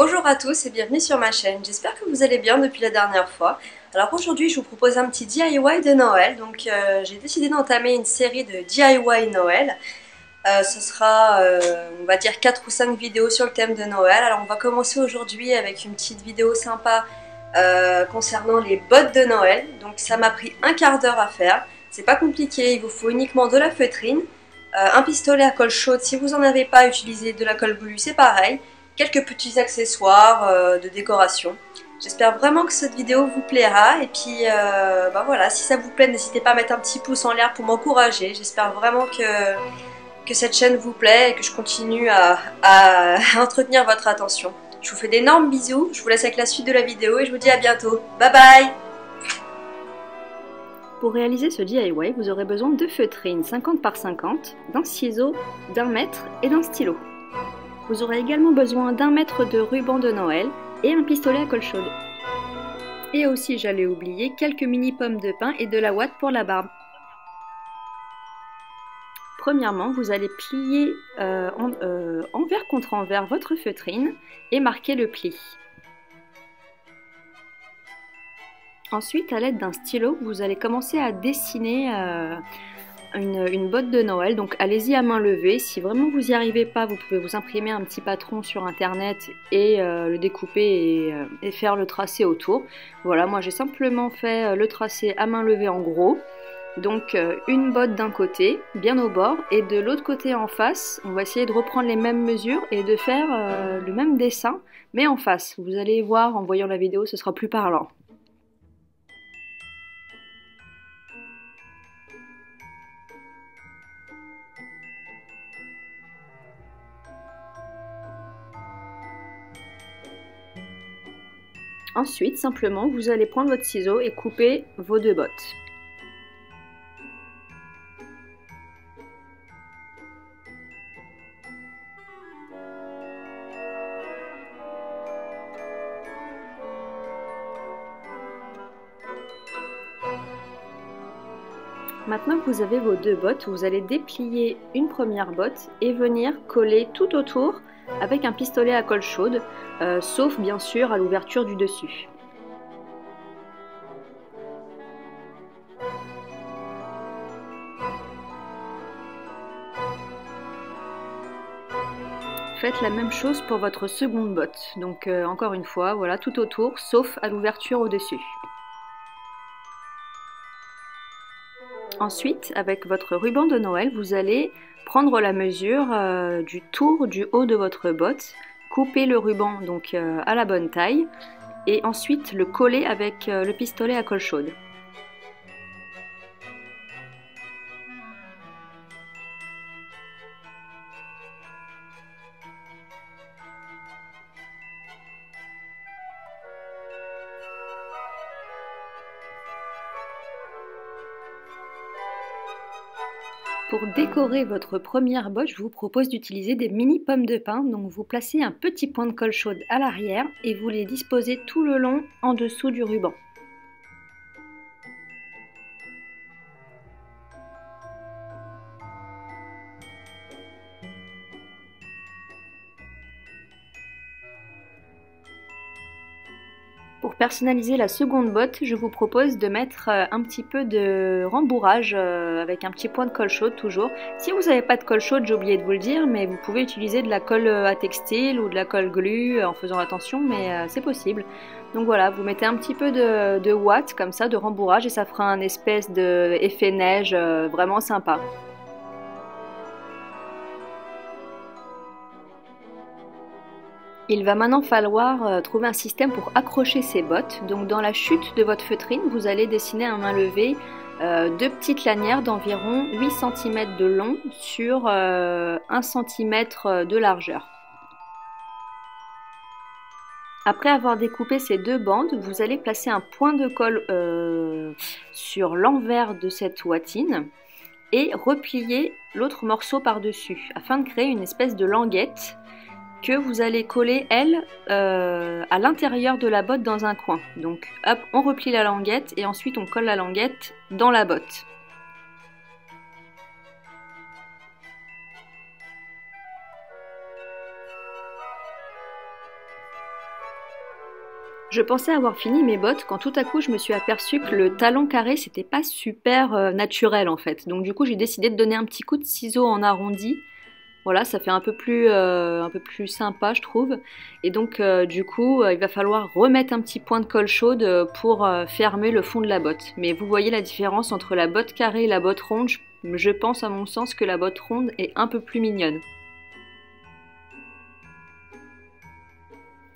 Bonjour à tous et bienvenue sur ma chaîne, j'espère que vous allez bien depuis la dernière fois. Alors aujourd'hui je vous propose un petit DIY de Noël, donc j'ai décidé d'entamer une série de DIY Noël. Ce sera on va dire 4 ou 5 vidéos sur le thème de Noël. Alors on va commencer aujourd'hui avec une petite vidéo sympa concernant les bottes de Noël. Donc ça m'a pris un quart d'heure à faire, c'est pas compliqué, il vous faut uniquement de la feutrine, un pistolet à colle chaude si vous n'en avez pas, utilisez de la colle glue, c'est pareil, quelques petits accessoires de décoration. J'espère vraiment que cette vidéo vous plaira et puis bah voilà, si ça vous plaît n'hésitez pas à mettre un petit pouce en l'air pour m'encourager. J'espère vraiment que cette chaîne vous plaît et que je continue à entretenir votre attention. Je vous fais d'énormes bisous, je vous laisse avec la suite de la vidéo et je vous dis à bientôt. Bye bye! Pour réaliser ce DIY, vous aurez besoin de feutrines 50 par 50, d'un ciseau, d'un mètre et d'un stylo. Vous aurez également besoin d'un mètre de ruban de Noël et un pistolet à colle chaude. Et aussi, j'allais oublier, quelques mini pommes de pin et de la ouate pour la barbe. Premièrement, vous allez plier envers contre envers votre feutrine et marquer le pli. Ensuite, à l'aide d'un stylo, vous allez commencer à dessiner une botte de Noël. Donc allez-y à main levée. Si vraiment vous n'y arrivez pas, vous pouvez vous imprimer un petit patron sur internet et le découper et faire le tracé autour. Voilà, moi j'ai simplement fait le tracé à main levée en gros. Donc une botte d'un côté, bien au bord, et de l'autre côté en face, on va essayer de reprendre les mêmes mesures et de faire le même dessin, mais en face. Vous allez voir en voyant la vidéo, ce sera plus parlant. Ensuite, simplement, vous allez prendre votre ciseau et couper vos deux bottes. Maintenant que vous avez vos deux bottes, vous allez déplier une première botte et venir coller tout autour avec un pistolet à colle chaude, sauf bien sûr à l'ouverture du dessus. Faites la même chose pour votre seconde botte, donc encore une fois, voilà, tout autour, sauf à l'ouverture au-dessus. Ensuite, avec votre ruban de Noël, vous allez prendre la mesure du tour du haut de votre botte, couper le ruban donc à la bonne taille et ensuite le coller avec le pistolet à colle chaude. Pour décorer votre première botte, je vous propose d'utiliser des mini pommes de pin. Donc vous placez un petit point de colle chaude à l'arrière et vous les disposez tout le long en dessous du ruban. Pour personnaliser la seconde botte, je vous propose de mettre un petit peu de rembourrage avec un petit point de colle chaude toujours. Si vous n'avez pas de colle chaude, j'ai oublié de vous le dire, mais vous pouvez utiliser de la colle à textile ou de la colle glue en faisant attention, mais c'est possible. Donc voilà, vous mettez un petit peu de ouate comme ça, de rembourrage, et ça fera un espèce d'effet neige vraiment sympa. Il va maintenant falloir trouver un système pour accrocher ces bottes. Donc dans la chute de votre feutrine, vous allez dessiner à main levée deux petites lanières d'environ 8 cm de long sur 1 cm de largeur. Après avoir découpé ces deux bandes, vous allez placer un point de colle sur l'envers de cette ouatine et replier l'autre morceau par-dessus afin de créer une espèce de languette que vous allez coller, elle, à l'intérieur de la botte dans un coin. Donc hop, on replie la languette et ensuite on colle la languette dans la botte. Je pensais avoir fini mes bottes quand tout à coup je me suis aperçue que le talon carré c'était pas super naturel en fait. Donc du coup j'ai décidé de donner un petit coup de ciseau en arrondi. Voilà, ça fait un peu plus sympa je trouve. Et donc du coup il va falloir remettre un petit point de colle chaude pour fermer le fond de la botte. Mais vous voyez la différence entre la botte carrée et la botte ronde. Je pense à mon sens que la botte ronde est un peu plus mignonne.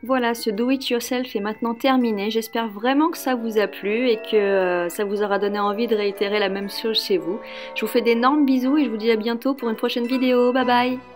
Voilà, ce do it yourself est maintenant terminé. J'espère vraiment que ça vous a plu et que ça vous aura donné envie de réitérer la même chose chez vous. Je vous fais d'énormes bisous et je vous dis à bientôt pour une prochaine vidéo. Bye bye!